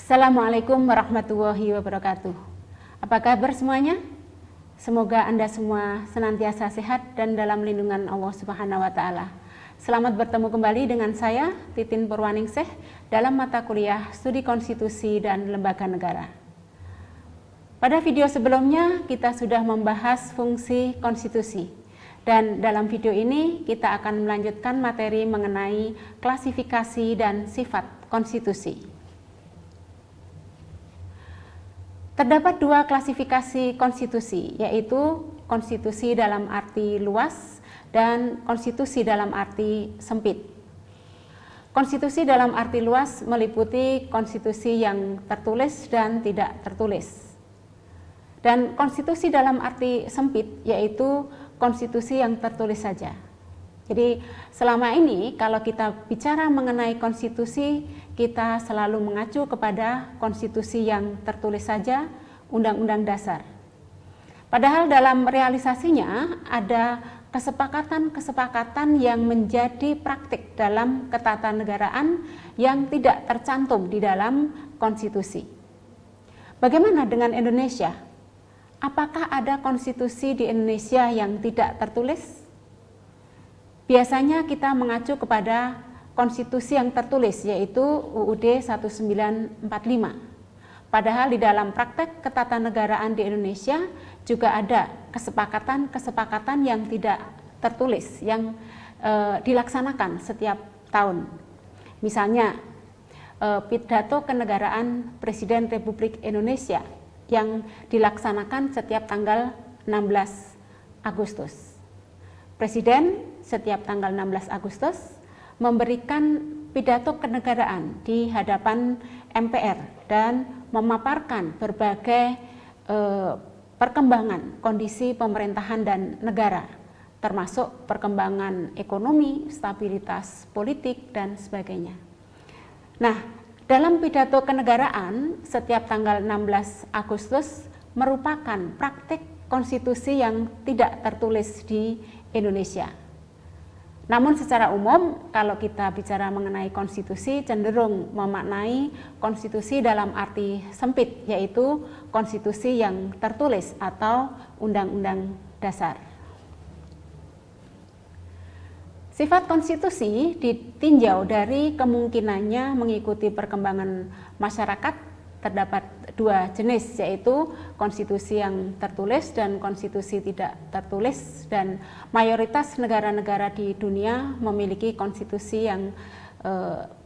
Assalamualaikum warahmatullahi wabarakatuh. Apa kabar semuanya? Semoga Anda semua senantiasa sehat dan dalam lindungan Allah Subhanahu wa taala. Selamat bertemu kembali dengan saya, Titin Purwaningsih, dalam mata kuliah Studi Konstitusi dan Lembaga Negara. Pada video sebelumnya kita sudah membahas fungsi konstitusi. Dan dalam video ini kita akan melanjutkan materi mengenai klasifikasi dan sifat konstitusi. Terdapat dua klasifikasi konstitusi, yaitu konstitusi dalam arti luas dan konstitusi dalam arti sempit. Konstitusi dalam arti luas meliputi konstitusi yang tertulis dan tidak tertulis. Dan konstitusi dalam arti sempit yaitu konstitusi yang tertulis saja. Jadi selama ini kalau kita bicara mengenai konstitusi, kita selalu mengacu kepada konstitusi yang tertulis saja, Undang-Undang Dasar. Padahal dalam realisasinya ada kesepakatan-kesepakatan yang menjadi praktik dalam ketatanegaraan yang tidak tercantum di dalam konstitusi. Bagaimana dengan Indonesia? Apakah ada konstitusi di Indonesia yang tidak tertulis? Biasanya kita mengacu kepada konstitusi yang tertulis, yaitu UUD 1945. Padahal di dalam praktek ketatanegaraan di Indonesia juga ada kesepakatan-kesepakatan yang tidak tertulis yang dilaksanakan setiap tahun. Misalnya pidato kenegaraan Presiden Republik Indonesia yang dilaksanakan setiap tanggal 16 Agustus. Presiden setiap tanggal 16 Agustus memberikan pidato kenegaraan di hadapan MPR dan memaparkan berbagai perkembangan kondisi pemerintahan dan negara, termasuk perkembangan ekonomi, stabilitas politik, dan sebagainya. Nah, dalam pidato kenegaraan setiap tanggal 16 Agustus merupakan praktik konstitusi yang tidak tertulis di Indonesia. Namun secara umum kalau kita bicara mengenai konstitusi cenderung memaknai konstitusi dalam arti sempit, yaitu konstitusi yang tertulis atau Undang-Undang Dasar. Sifat konstitusi ditinjau dari kemungkinannya mengikuti perkembangan masyarakat. Terdapat dua jenis, yaitu konstitusi yang tertulis dan konstitusi tidak tertulis, dan mayoritas negara-negara di dunia memiliki konstitusi yang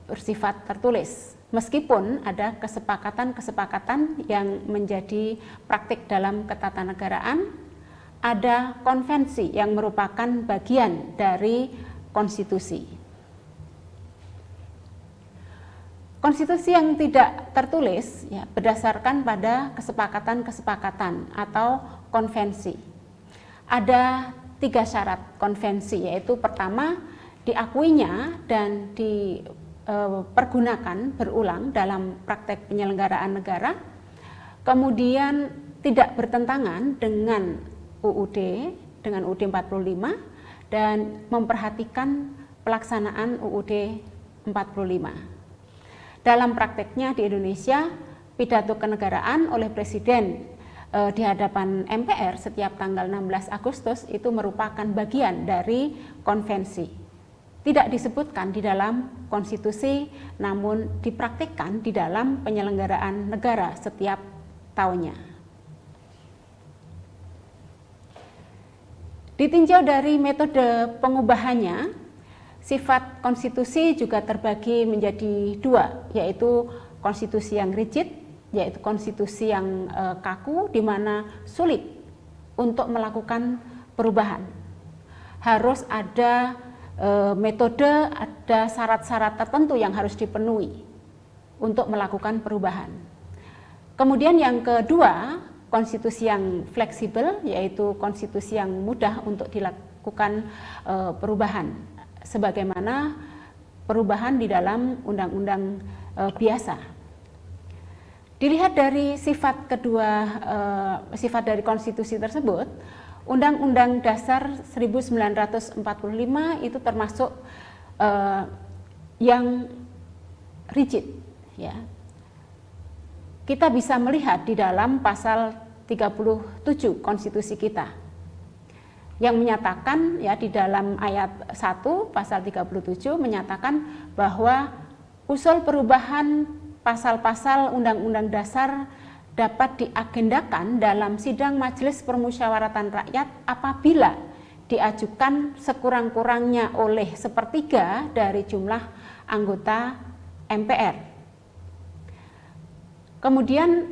bersifat tertulis. Meskipun ada kesepakatan-kesepakatan yang menjadi praktik dalam ketatanegaraan, ada konvensi yang merupakan bagian dari konstitusi. Konstitusi yang tidak tertulis ya, berdasarkan pada kesepakatan-kesepakatan atau konvensi. Ada 3 syarat konvensi, yaitu pertama, diakuinya dan dipergunakan berulang dalam praktek penyelenggaraan negara, kemudian tidak bertentangan dengan UUD 45 dan memperhatikan pelaksanaan UUD 45. Dalam prakteknya di Indonesia, pidato kenegaraan oleh Presiden di hadapan MPR setiap tanggal 16 Agustus itu merupakan bagian dari konvensi. Tidak disebutkan di dalam konstitusi, namun dipraktikkan di dalam penyelenggaraan negara setiap tahunnya. Ditinjau dari metode pengubahannya, sifat konstitusi juga terbagi menjadi 2, yaitu konstitusi yang rigid, yaitu konstitusi yang kaku, di mana sulit untuk melakukan perubahan. Harus ada metode, ada syarat-syarat tertentu yang harus dipenuhi untuk melakukan perubahan. Kemudian yang kedua, konstitusi yang fleksibel, yaitu konstitusi yang mudah untuk dilakukan perubahan, sebagaimana perubahan di dalam undang-undang biasa. Dilihat dari sifat sifat dari konstitusi tersebut, Undang-Undang Dasar 1945 itu termasuk yang rigid, ya. kita bisa melihat di dalam pasal 37 konstitusi kita yang menyatakan ya di dalam ayat 1 pasal 37 menyatakan bahwa usul perubahan pasal-pasal Undang-Undang Dasar dapat diagendakan dalam sidang Majelis Permusyawaratan Rakyat apabila diajukan sekurang-kurangnya oleh sepertiga dari jumlah anggota MPR. Kemudian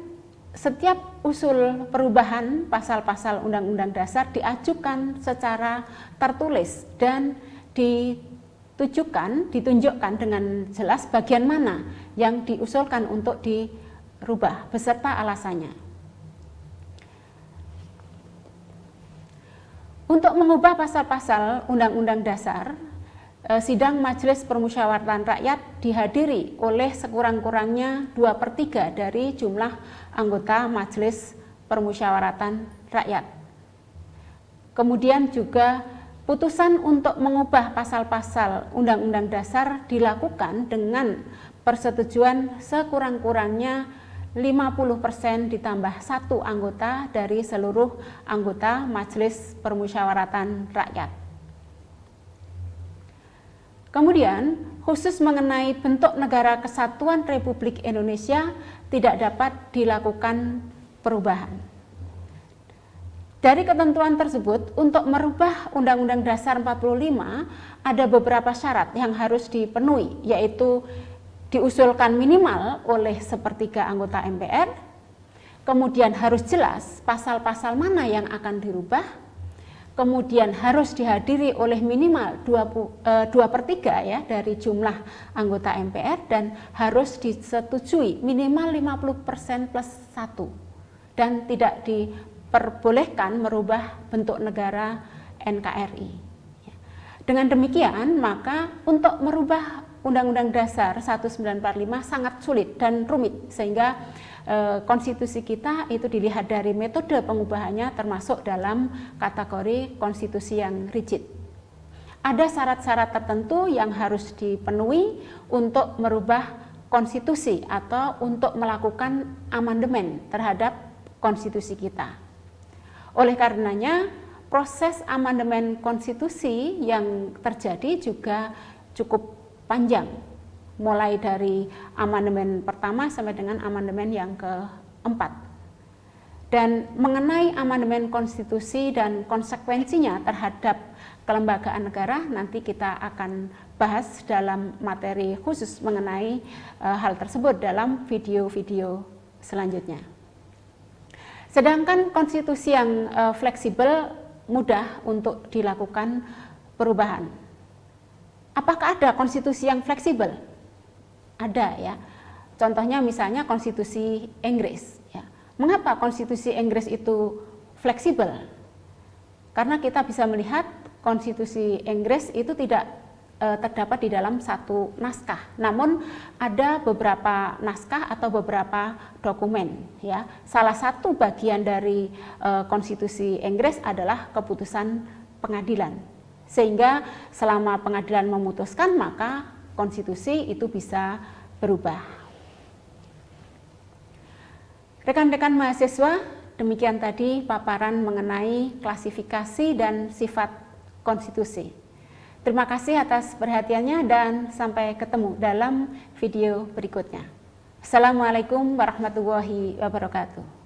setiap usul perubahan pasal-pasal Undang-Undang Dasar diajukan secara tertulis dan ditunjukkan dengan jelas bagian mana yang diusulkan untuk dirubah beserta alasannya. Untuk mengubah pasal-pasal Undang-Undang Dasar, sidang Majelis Permusyawaratan Rakyat dihadiri oleh sekurang-kurangnya 2/3 dari jumlah anggota Majelis Permusyawaratan Rakyat. Kemudian juga putusan untuk mengubah pasal-pasal Undang-Undang Dasar dilakukan dengan persetujuan sekurang-kurangnya 50% ditambah 1 anggota dari seluruh anggota Majelis Permusyawaratan Rakyat. Kemudian, khusus mengenai bentuk negara kesatuan Republik Indonesia tidak dapat dilakukan perubahan. Dari ketentuan tersebut, untuk merubah Undang-Undang Dasar 45 ada beberapa syarat yang harus dipenuhi, yaitu diusulkan minimal oleh sepertiga anggota MPR, kemudian harus jelas pasal-pasal mana yang akan dirubah, kemudian harus dihadiri oleh minimal 2/3 ya dari jumlah anggota MPR dan harus disetujui minimal 50% plus 1 dan tidak diperbolehkan merubah bentuk negara NKRI. Dengan demikian maka untuk merubah Undang-Undang Dasar 1945 sangat sulit dan rumit sehingga konstitusi kita itu dilihat dari metode pengubahannya termasuk dalam kategori konstitusi yang rigid. Ada syarat-syarat tertentu yang harus dipenuhi untuk merubah konstitusi atau untuk melakukan amandemen terhadap konstitusi kita. Oleh karenanya proses amandemen konstitusi yang terjadi juga cukup panjang, mulai dari amandemen pertama sampai dengan amandemen yang keempat. Dan mengenai amandemen konstitusi dan konsekuensinya terhadap kelembagaan negara nanti kita akan bahas dalam materi khusus mengenai hal tersebut dalam video-video selanjutnya. Sedangkan konstitusi yang fleksibel mudah untuk dilakukan perubahan. Apakah ada konstitusi yang fleksibel? Ada ya. Contohnya misalnya konstitusi Inggris. Ya. Mengapa konstitusi Inggris itu fleksibel? Karena kita bisa melihat konstitusi Inggris itu tidak terdapat di dalam satu naskah. Namun ada beberapa naskah atau beberapa dokumen. Ya. Salah satu bagian dari konstitusi Inggris adalah keputusan pengadilan. Sehingga selama pengadilan memutuskan maka konstitusi itu bisa berubah. Rekan-rekan mahasiswa, demikian tadi paparan mengenai klasifikasi dan sifat konstitusi. Terima kasih atas perhatiannya dan sampai ketemu dalam video berikutnya. Assalamualaikum warahmatullahi wabarakatuh.